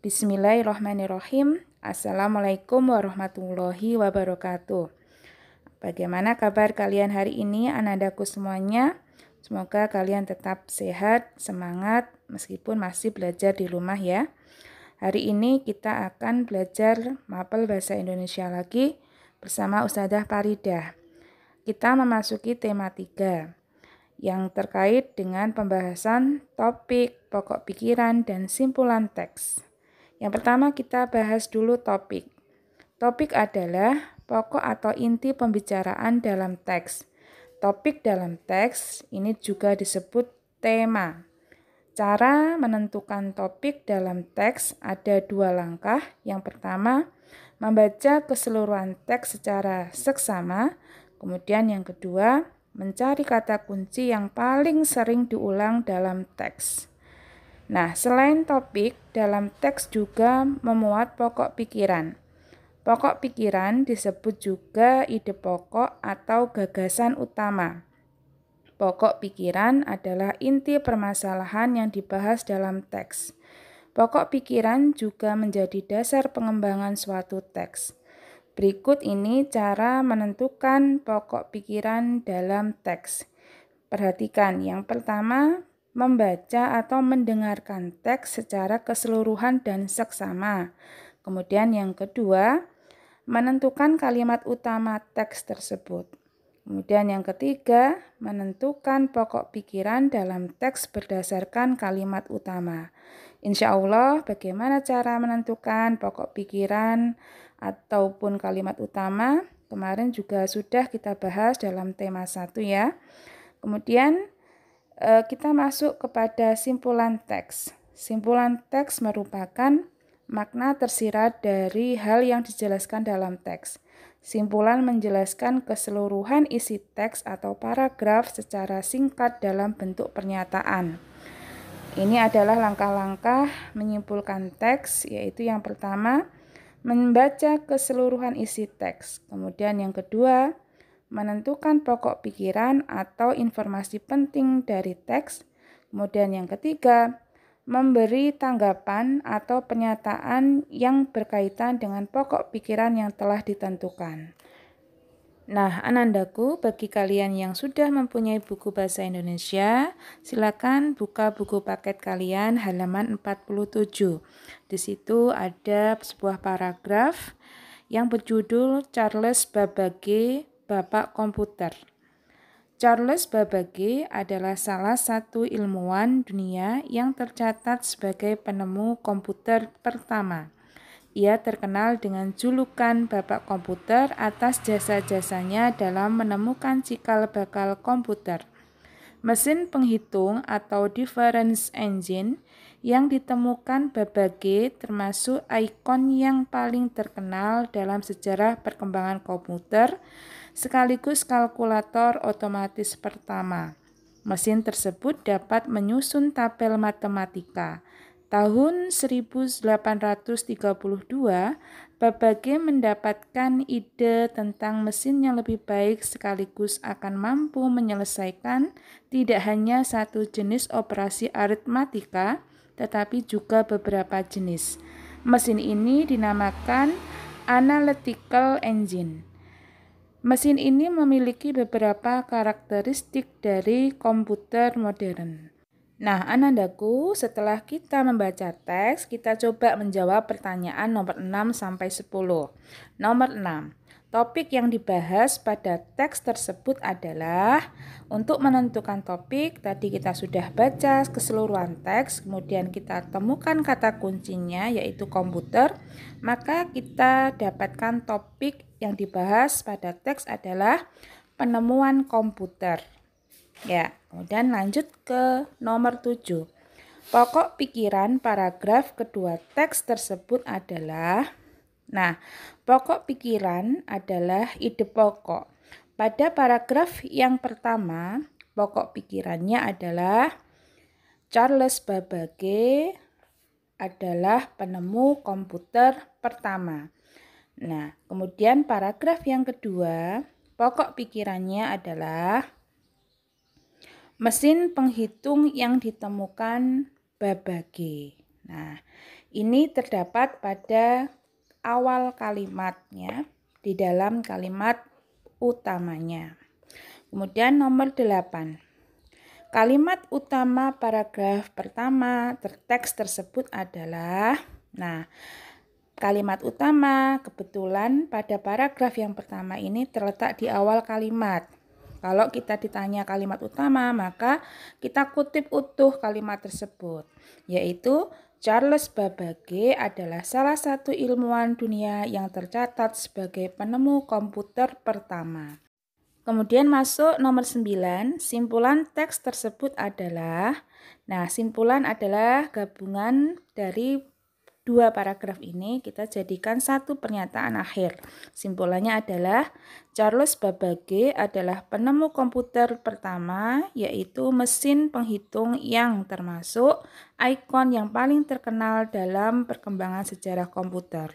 Bismillahirrahmanirrahim. Assalamualaikum warahmatullahi wabarakatuh. Bagaimana kabar kalian hari ini, anandaku semuanya? Semoga kalian tetap sehat, semangat, meskipun masih belajar di rumah ya. Hari ini kita akan belajar mapel bahasa Indonesia lagi bersama Ustadzah Faridah. Kita memasuki tema 3 yang terkait dengan pembahasan topik, pokok pikiran, dan simpulan teks. Yang pertama kita bahas dulu topik. Topik adalah pokok atau inti pembicaraan dalam teks. Topik dalam teks ini juga disebut tema. Cara menentukan topik dalam teks ada 2 langkah. Yang pertama, membaca keseluruhan teks secara seksama. Kemudian yang kedua, mencari kata kunci yang paling sering diulang dalam teks. Nah, selain topik, dalam teks juga memuat pokok pikiran. Pokok pikiran disebut juga ide pokok atau gagasan utama. Pokok pikiran adalah inti permasalahan yang dibahas dalam teks. Pokok pikiran juga menjadi dasar pengembangan suatu teks. Berikut ini cara menentukan pokok pikiran dalam teks. Perhatikan, yang pertama, membaca atau mendengarkan teks secara keseluruhan dan seksama. Kemudian yang kedua, menentukan kalimat utama teks tersebut. Kemudian yang ketiga, menentukan pokok pikiran dalam teks berdasarkan kalimat utama. Insya Allah, bagaimana cara menentukan pokok pikiran ataupun kalimat utama? Kemarin juga sudah kita bahas dalam tema 1 ya. Kemudian kita masuk kepada simpulan teks. Simpulan teks merupakan makna tersirat dari hal yang dijelaskan dalam teks. Simpulan menjelaskan keseluruhan isi teks atau paragraf secara singkat dalam bentuk pernyataan. Ini adalah langkah-langkah menyimpulkan teks, yaitu yang pertama, membaca keseluruhan isi teks. Kemudian yang kedua, menentukan pokok pikiran atau informasi penting dari teks. Kemudian yang ketiga, memberi tanggapan atau pernyataan yang berkaitan dengan pokok pikiran yang telah ditentukan. Nah, anandaku, bagi kalian yang sudah mempunyai buku bahasa Indonesia, silakan buka buku paket kalian halaman 47. Di situ ada sebuah paragraf yang berjudul Charles Babbage, Bapak Komputer. Charles Babbage adalah salah satu ilmuwan dunia yang tercatat sebagai penemu komputer pertama. Ia terkenal dengan julukan Bapak Komputer atas jasa-jasanya dalam menemukan cikal bakal komputer. Mesin penghitung atau difference engine yang ditemukan Babbage termasuk ikon yang paling terkenal dalam sejarah perkembangan komputer, sekaligus kalkulator otomatis pertama. Mesin tersebut dapat menyusun tabel matematika. Tahun 1832, Babbage mendapatkan ide tentang mesin yang lebih baik sekaligus akan mampu menyelesaikan tidak hanya satu jenis operasi aritmatika, tetapi juga beberapa jenis. Mesin ini dinamakan analytical engine. Mesin ini memiliki beberapa karakteristik dari komputer modern. Nah, anandaku, setelah kita membaca teks, kita coba menjawab pertanyaan nomor 6 sampai 10. Nomor 6. Topik yang dibahas pada teks tersebut adalah untuk menentukan topik, tadi kita sudah baca keseluruhan teks, kemudian kita temukan kata kuncinya yaitu komputer, maka kita dapatkan topik yang dibahas pada teks adalah penemuan komputer. Ya, kemudian lanjut ke nomor 7. Pokok pikiran paragraf kedua teks tersebut adalah, pokok pikiran adalah ide pokok. Pada paragraf yang pertama, pokok pikirannya adalah Charles Babbage adalah penemu komputer pertama. Nah, kemudian paragraf yang kedua, pokok pikirannya adalah mesin penghitung yang ditemukan Babbage. Nah, ini terdapat pada awal kalimatnya di dalam kalimat utamanya. Kemudian nomor 8. Kalimat utama paragraf pertama teks tersebut adalah, kalimat utama kebetulan pada paragraf yang pertama ini terletak di awal kalimat. Kalau kita ditanya kalimat utama, maka kita kutip utuh kalimat tersebut, yaitu Charles Babbage adalah salah satu ilmuwan dunia yang tercatat sebagai penemu komputer pertama. Kemudian masuk nomor 9, simpulan teks tersebut adalah, simpulan adalah gabungan dari dua paragraf ini kita jadikan satu pernyataan akhir. Simpulannya adalah Charles Babbage adalah penemu komputer pertama, yaitu mesin penghitung yang termasuk ikon yang paling terkenal dalam perkembangan sejarah komputer.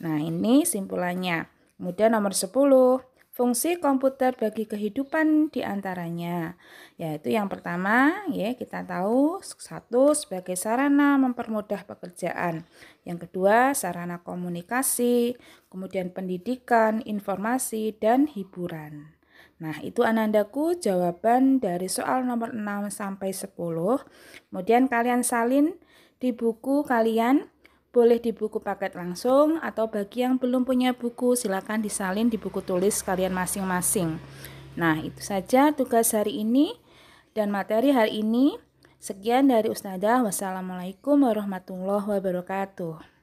Nah, ini simpulannya. Kemudian nomor 10. Fungsi komputer bagi kehidupan diantaranya, yaitu yang pertama, kita tahu satu sebagai sarana mempermudah pekerjaan, yang kedua sarana komunikasi, kemudian pendidikan, informasi, dan hiburan. Nah, itu anandaku jawaban dari soal nomor 6 sampai 10. Kemudian kalian salin di buku kalian. Boleh di buku paket langsung atau bagi yang belum punya buku silakan disalin di buku tulis kalian masing-masing. Nah, itu saja tugas hari ini dan materi hari ini. Sekian dari Ustazah. Wassalamualaikum warahmatullahi wabarakatuh.